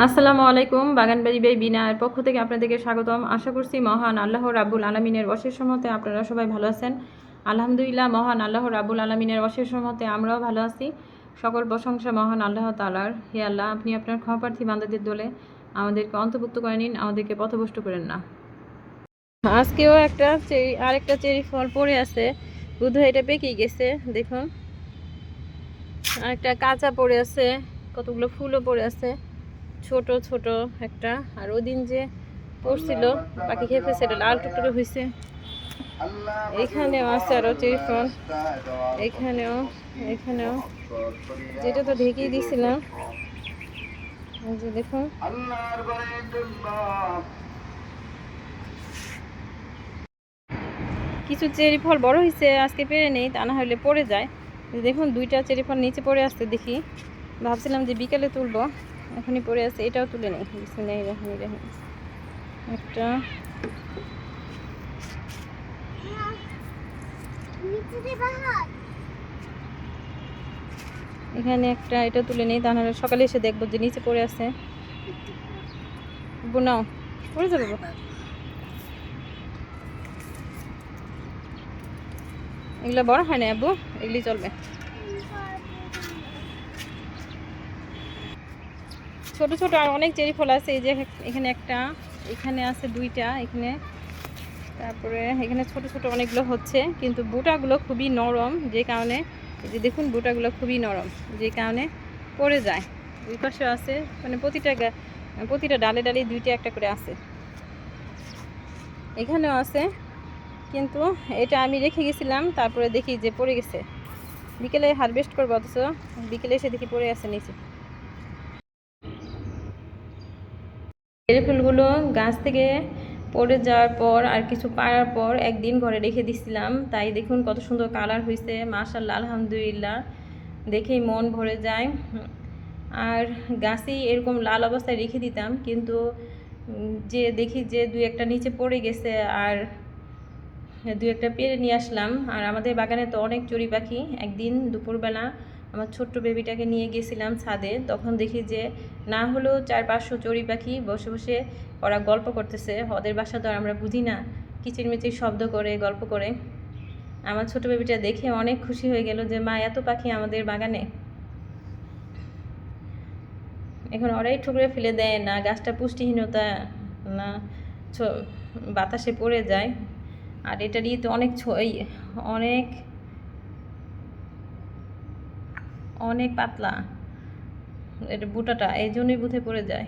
আসসালামু আলাইকুম। বাগানবাড়ি বাই বিনার পক্ষ থেকে আপনাদেরকে স্বাগতম। আশা করছি মহান আল্লাহ রাব্বুল আলামিনের অশেষ রহমতে আপনারা সবাই ভালো আছেন। আলহামদুলিল্লাহ, মহান আল্লাহ রাব্বুল আলামিনের অশেষ রহমতে আমরাও ভালো আছি। সকল প্রশংসা মহান আল্লাহ তাআলার। হে আল্লাহ, আপনি আপনার ক্ষমাপ্রার্থী বান্দাদের দলে আমাদেরকে অন্তর্ভুক্ত করে নিন, আমাদেরকে পথভ্রষ্ট করেন না। আজকেও আরেকটা চেরি ফল পড়ে আছে, বোধহয় এটা পেকেই গেছে। দেখুন, আরেকটা কাঁচা পড়ে আছে, কতগুলো ফুলও পড়ে আছে, ছোট ছোট একটা। আর ওদিন যে পড়ছিল পাখি খেয়ে ফেলছে, এটা লাল টুকটুকে হয়েছে। এখানেও আছে আরো চেরি ফল, এখানেও এখানেও, যেটা তো ঢেকেই দিছিলাম। এই যে দেখুন, কিছু চেরি ফল বড় হয়েছে, আজকে পেরে নেই, তা না হলে পড়ে যায়। দেখুন, দুইটা চেরি ফল নিচে পড়ে আসছে। দেখি, ভাবছিলাম যে বিকালে তুলবো, এখনই পড়ে আছে। এটাও তুলে নেই। বিসমিল্লাহির রহমানির রহিম। একটা এখানে একটা, এটা তুলে নেই, তাহলে সকালে এসে দেখবো যে নিচে পড়ে আছে। নাও, পড়ে যাবে। এগুলো বড় হয় না আব্বু, এগুলি চলবে। ছোট ছোট আর অনেক চেরি ফল আছে। এই যে এখানে একটা, এখানে আছে দুইটা, এখানে, তারপরে এখানে ছোট ছোট অনেকগুলো হচ্ছে, কিন্তু বুটাগুলো খুবই নরম, যে কারণে, এই যে দেখুন, বুটাগুলো খুবই নরম, যে কারণে পড়ে যায়। ওই পাশে আছে, মানে প্রতিটা ডালে ডালে দুইটা একটা করে আছে। এখানেও আছে, কিন্তু এটা আমি রেখে গেছিলাম, তারপরে দেখি যে পড়ে গেছে। বিকেলে হারভেস্ট করবো, অথচ বিকেলে এসে দেখি পড়ে আছে নিচে। চেরি ফুলগুলো গাছ থেকে পড়ে যাওয়ার পর আর কিছু পাড়ার পর একদিন ঘরে রেখে দিছিলাম, তাই দেখুন কত সুন্দর কালার হয়েছে। মাশাআল্লাহ, আলহামদুলিল্লাহ, দেখেই মন ভরে যায়। আর গাছেই এরকম লাল অবস্থায় রেখে দিতাম, কিন্তু যে দেখি যে দুই একটা নিচে পড়ে গেছে, আর দুই একটা পেরে নিয়ে আসলাম। আর আমাদের বাগানে তো অনেক চড়ুই পাখি। একদিন দুপুরবেলা আমার ছোট্ট বেবিটাকে নিয়ে গেছিলাম ছাদে, তখন দেখি যে না হলেও 400-500 চড়ুই পাখি বসে বসে ওরা গল্প করতেছে। ওদের বাসা তো আর আমরা বুঝি না, কিচিরমিচির শব্দ করে গল্প করে। আমার ছোট বেবিটা দেখে অনেক খুশি হয়ে গেল যে মা, এত পাখি আমাদের বাগানে। এখন ওরাই ঠুকরে ফেলে দেয় না, গাছটা পুষ্টিহীনতা না, বাতাসে পড়ে যায়। আর এটারই তো অনেক অনেক অনেক পাতলা, এটা বুটাটা, এই জন্যই বুথে পড়ে যায়।